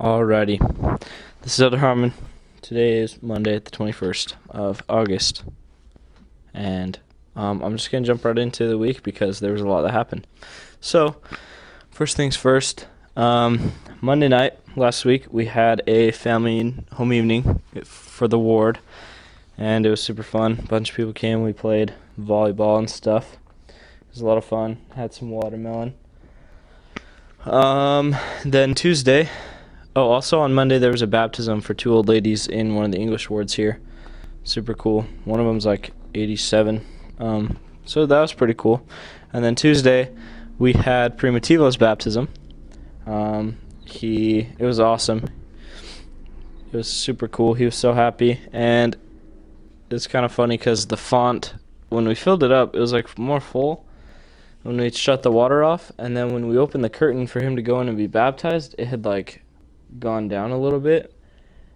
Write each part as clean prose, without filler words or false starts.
Alrighty, this is Elder Harman. Today is Monday, the 21st of August, and I'm just going to jump right into the week because there was a lot that happened. So, first things first, Monday night last week we had a family home evening for the ward, and it was super fun. A bunch of people came, we played volleyball and stuff. It was a lot of fun, had some watermelon. Then Tuesday, also on Monday there was a baptism for two old ladies in one of the English wards here. Super cool. One of them's like 87. So that was pretty cool. And then Tuesday we had Primitivo's baptism. It was awesome. It was super cool. He was so happy, and it's kind of funny because the font, when we filled it up, it was like more full when we shut the water off, and then when we opened the curtain for him to go in and be baptized, it had like gone down a little bit,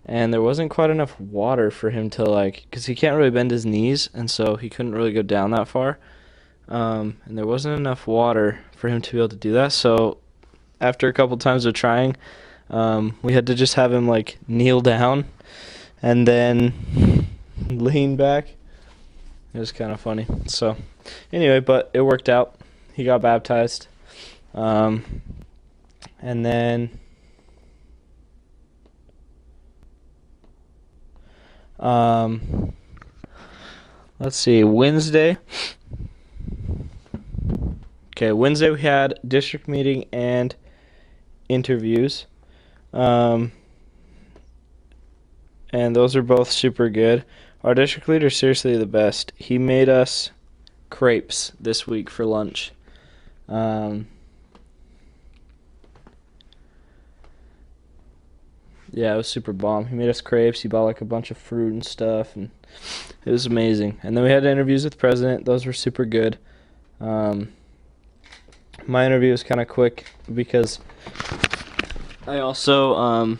and there wasn't quite enough water for him to because he can't really bend his knees, and so he couldn't really go down that far, and there wasn't enough water for him to be able to do that. So after a couple times of trying, we had to just have him kneel down and then lean back. It was kind of funny. So anyway, but it worked out. He got baptized, and then let's see, Wednesday. Okay, Wednesday we had district meeting and interviews, and those are both super good. Our district leader is seriously the best. He made us crepes this week for lunch. Yeah, it was super bomb. He made us crepes. He bought a bunch of fruit and stuff, and it was amazing. And then we had interviews with the president. Those were super good. My interview was kind of quick because I also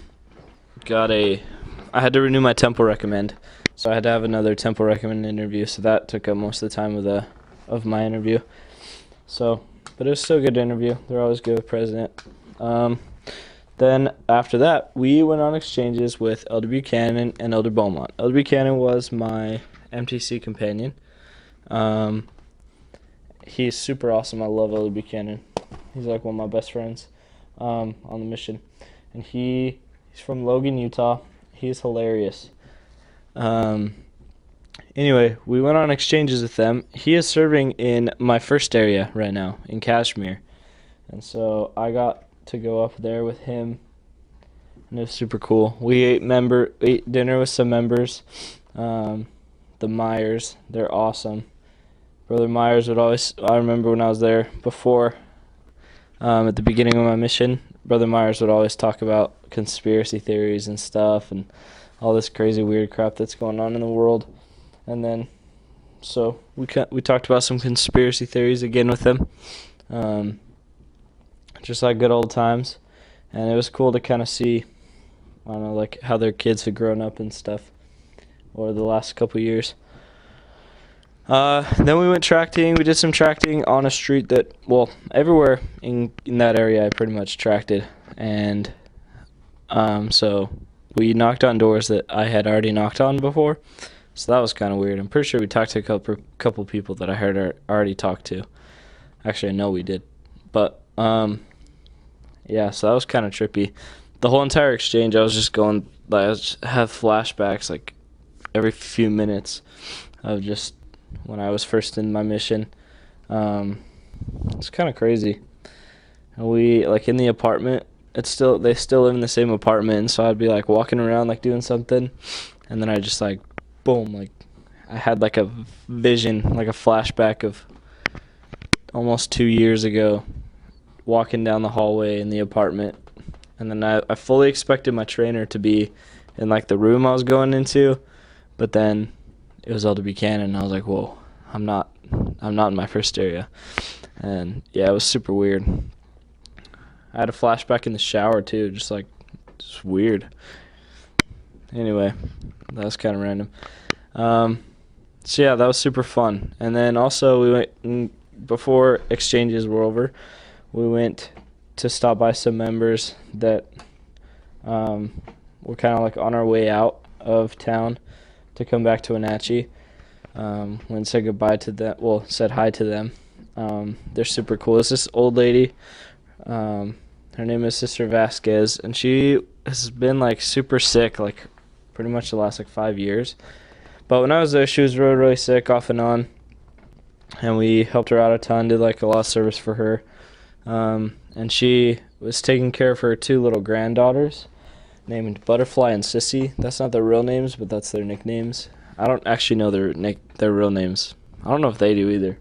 I had to renew my temple recommend, so I had to have another temple recommend interview. So that took up most of the time of my interview. So, but it was still a good interview. They're always good with president. Then after that, we went on exchanges with Elder Buchanan and Elder Beaumont. Elder Buchanan was my MTC companion. He's super awesome. I love Elder Buchanan. He's one of my best friends on the mission. And he's from Logan, Utah. He's hilarious. Anyway, we went on exchanges with them. He is serving in my first area right now, in Kashmir. And so I got to go up there with him, and it was super cool. We ate dinner with some members. The Myers, they're awesome. Brother Myers I remember when I was there before, at the beginning of my mission, Brother Myers would always talk about conspiracy theories and stuff and all this crazy weird crap that's going on in the world. And then, so we talked about some conspiracy theories again with him, just like good old times. And it was cool to kind of see, I don't know, how their kids had grown up and stuff over the last couple years. Then we went tracting. We did some tracting on a street that, everywhere in that area I pretty much tracted. And so we knocked on doors that I had already knocked on before. So that was kind of weird. I'm pretty sure we talked to a couple people that I heard already talked to. Actually, I know we did. But, yeah, so that was kind of trippy. The whole entire exchange, I was just going, I just have flashbacks, every few minutes of just when I was first in my mission. It's kind of crazy. And we, in the apartment, they still live in the same apartment, and so I'd be, walking around, doing something, and then I just, boom, I had, a vision, a flashback of almost 2 years ago, walking down the hallway in the apartment, and then I fully expected my trainer to be in, the room I was going into, but then it was Elder Buchanan, and I was like, whoa, I'm not in my first area. And yeah, it was super weird. I had a flashback in the shower too, just weird. Anyway, that was kind of random. So yeah, that was super fun. And then also we went, before exchanges were over, we went to stop by some members that We're kind of like on our way out of town to come back to Wenatchee. Went and said goodbye to them. Well, said hi to them. They're super cool. It's this old lady. Her name is Sister Vasquez, and she has been like super sick, like pretty much the last like 5 years. But when I was there, she was really, really sick off and on, and we helped her out a ton, did like a lot of service for her. And she was taking care of her 2 little granddaughters named Butterfly and Sissy. That's not their real names, but that's their nicknames. I don't actually know their real names. I don't know if they do either.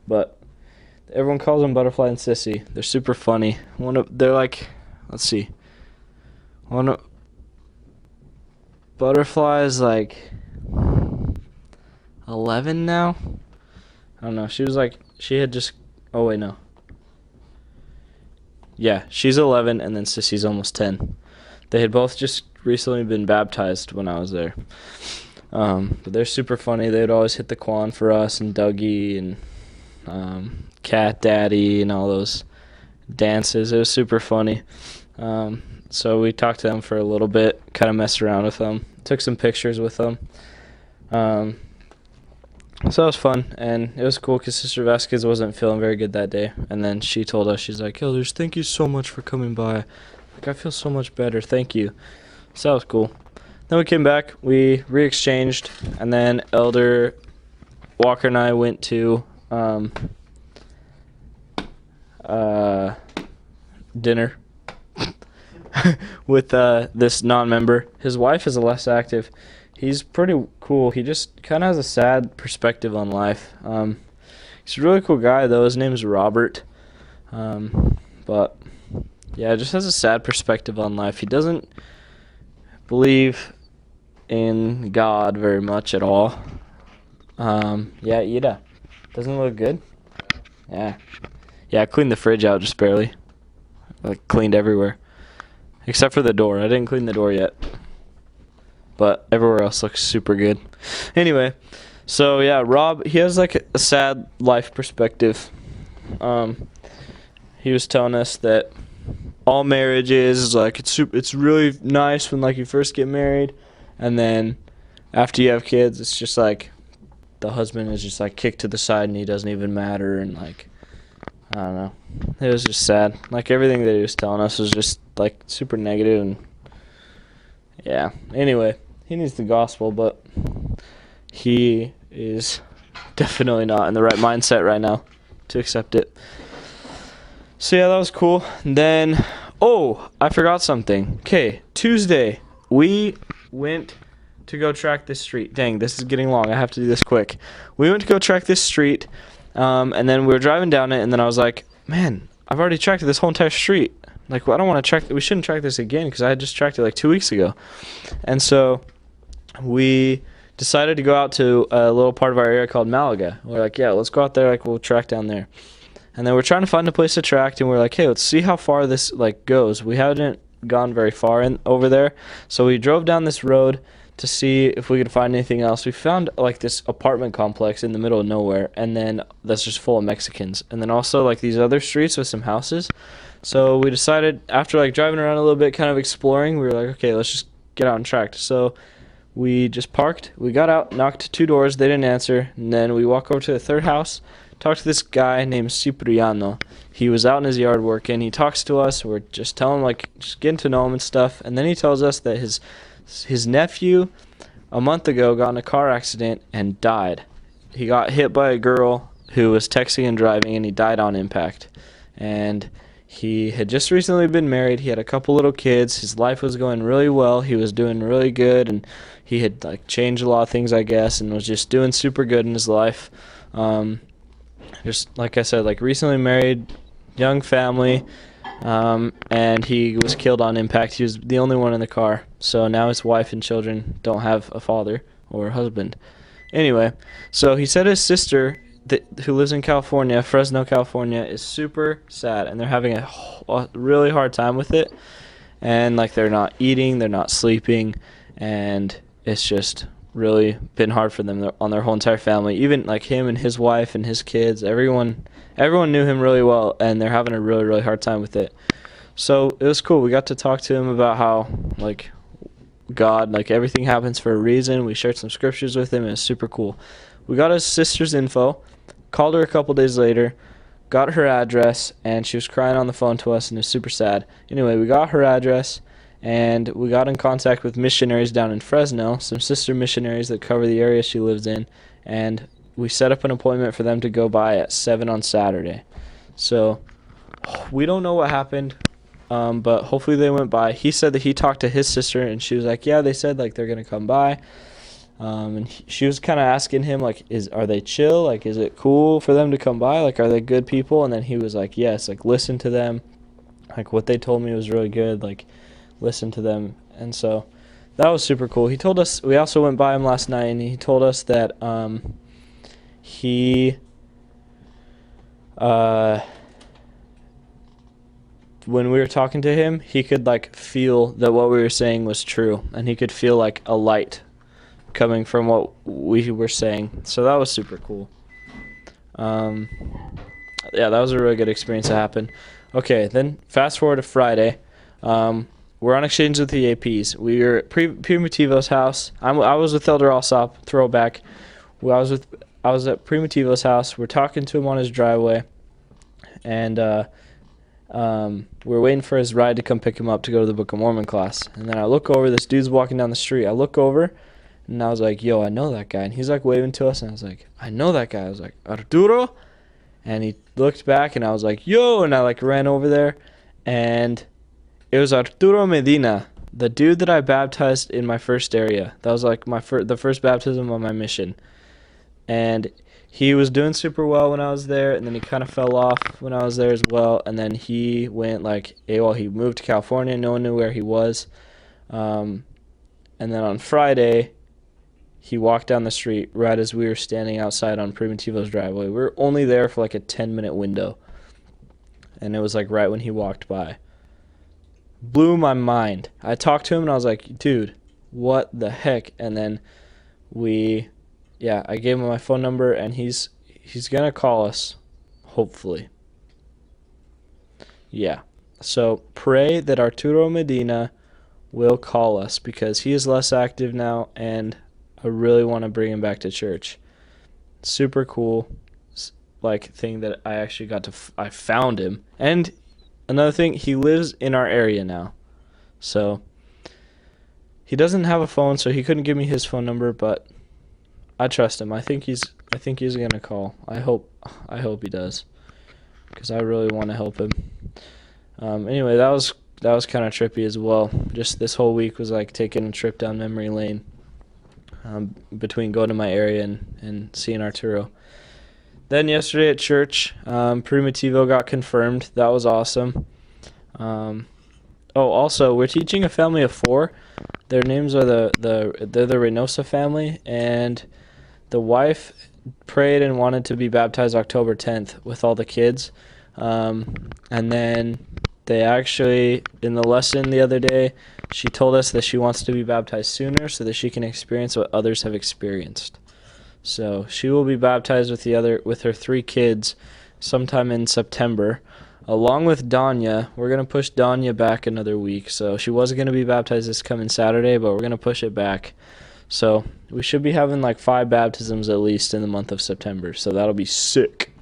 But everyone calls them Butterfly and Sissy. They're super funny. They're like, let's see. Butterfly is like 11 now. I don't know. Oh wait, no. Yeah, she's 11, and then Sissy's almost 10. They had both just recently been baptized when I was there. But they're super funny. They'd always hit the Quan for us, and Dougie, and Cat Daddy, and all those dances. It was super funny. So we talked to them for a little bit, kind of messed around with them, took some pictures with them. So it was fun, and it was cool because Sister Vasquez wasn't feeling very good that day. And then she told us, she's like, Elders, thank you so much for coming by. Like, I feel so much better. Thank you. So that was cool. Then we came back, we re-exchanged, and then Elder Walker and I went to dinner with this non-member. His wife is less active. He's pretty cool. He just kind of has a sad perspective on life. He's a really cool guy, though. His name's Robert. But, yeah, just has a sad perspective on life. He doesn't believe in God very much at all. Yeah, Ida. Doesn't it look good? Yeah. Yeah, I cleaned the fridge out just barely. Like, cleaned everywhere. Except for the door. I didn't clean the door yet. But everywhere else looks super good. Anyway, so yeah, Rob, he has like a sad life perspective. He was telling us that all marriages is like it's really nice when like you first get married, and then after you have kids, it's just like the husband is just like kicked to the side and he doesn't even matter, and like I don't know. It was just sad. Like everything that he was telling us was just like super negative, and yeah. Anyway, he needs the gospel, but he is definitely not in the right mindset right now to accept it. So yeah, that was cool. And then, oh, I forgot something. Okay, Tuesday, we went to go track this street. Dang, this is getting long. I have to do this quick. We went to go track this street, and then we were driving down it, and then I was like, man, I've already tracked this whole entire street. Like, well, I don't want to track. We shouldn't track this again because I had just tracked it like 2 weeks ago. And so we decided to go out to a little part of our area called Malaga. We're like, yeah, let's go out there. Like, we'll track down there. And then we're trying to find a place to track, and we're like, hey, let's see how far this like goes. We hadn't gone very far over there, so we drove down this road to see if we could find anything else. We found like this apartment complex in the middle of nowhere, and then that's just full of Mexicans, and then also like these other streets with some houses. So we decided, after like driving around a little bit, kind of exploring, we were like, okay, let's just get out and track. So we just parked, we got out, knocked 2 doors, they didn't answer, and then we walk over to the third house, talked to this guy named Cipriano. He was out in his yard working. He talks to us, we're just telling him, like, just getting to know him and stuff, and then he tells us that his nephew a month ago got in a car accident and died. He got hit by a girl who was texting and driving, and he died on impact. And he had just recently been married. He had a couple little kids. His life was going really well. He was doing really good, and he had like changed a lot of things, I guess, and was just doing super good in his life. Just like I said, like recently married, young family, and he was killed on impact. He was the only one in the car. So now his wife and children don't have a father or a husband. Anyway, so he said his sister, who lives in California, Fresno, California, is super sad, and they're having a really hard time with it. And like they're not eating, they're not sleeping, and it's just really been hard for them on their whole entire family. Even like him and his wife and his kids, everyone knew him really well, and they're having a really, really hard time with it. So it was cool. We got to talk to him about how, like, God, like, everything happens for a reason. We shared some scriptures with him. It was super cool. We got his sister's info, called her a couple days later, got her address, and she was crying on the phone to us, and it was super sad. Anyway, we got her address, and we got in contact with missionaries down in Fresno, some sister missionaries that cover the area she lives in, and we set up an appointment for them to go by at 7 on Saturday. So we don't know what happened, but hopefully they went by. He said that he talked to his sister, and she was like, yeah, they said, like, they're going to come by. And she was kind of asking him, like, are they chill? Like, is it cool for them to come by? Like, are they good people? And then he was like, yes, like, listen to them. Like, what they told me was really good. Like, listen to them. And so that was super cool. He told us, we also went by him last night, and he told us that when we were talking to him, he could, like, feel that what we were saying was true, and he could feel, like, a light coming from what we were saying. So that was super cool. Yeah, that was a really good experience that happened. Okay, then fast forward to Friday. We're on exchange with the APs. We were at Primitivo's house. I was with Elder Alsop, throwback. I was at Primitivo's house. We're talking to him on his driveway, and we're waiting for his ride to come pick him up to go to the Book of Mormon class. And then I look over, this dude's walking down the street. I look over, and I was like, yo, I know that guy. And he's like waving to us, and I was like, I know that guy. I was like, Arturo? And he looked back, and I was like, yo, and I, like, ran over there, and it was Arturo Medina, the dude that I baptized in my first area. That was, like, the first baptism on my mission. And he was doing super well when I was there, and then he kind of fell off when I was there as well. And then he went, like, AWOL. He moved to California. No one knew where he was. And then on Friday, he walked down the street right as we were standing outside on Primitivo's driveway. We were only there for, like, a 10-minute window. And it was, like, right when he walked by. Blew my mind. I talked to him, and I was like, dude, what the heck? And then I gave him my phone number, and he's going to call us, hopefully. Yeah. So pray that Arturo Medina will call us, because he is less active now, and I really want to bring him back to church. Super cool, like, thing that I actually I found him. And another thing, he lives in our area now. So he doesn't have a phone, so he couldn't give me his phone number, but I trust him. I think he's gonna call. I hope he does, because I really want to help him. Anyway, that was kind of trippy as well. Just this whole week was like taking a trip down memory lane, between going to my area and seeing Arturo. Then yesterday at church, Primitivo got confirmed. That was awesome. Also, we're teaching a family of 4. Their names are they're the Reynosa family, and the wife prayed and wanted to be baptized October 10th with all the kids. And then they actually, in the lesson the other day, she told us that she wants to be baptized sooner so that she can experience what others have experienced. So she will be baptized with her 3 kids sometime in September, along with Danya. We're going to push Danya back another week. So she was going to be baptized this coming Saturday, but we're going to push it back. So we should be having like 5 baptisms at least in the month of September. So that'll be sick.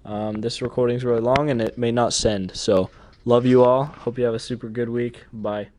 This recording's really long, and it may not send. So love you all. Hope you have a super good week. Bye.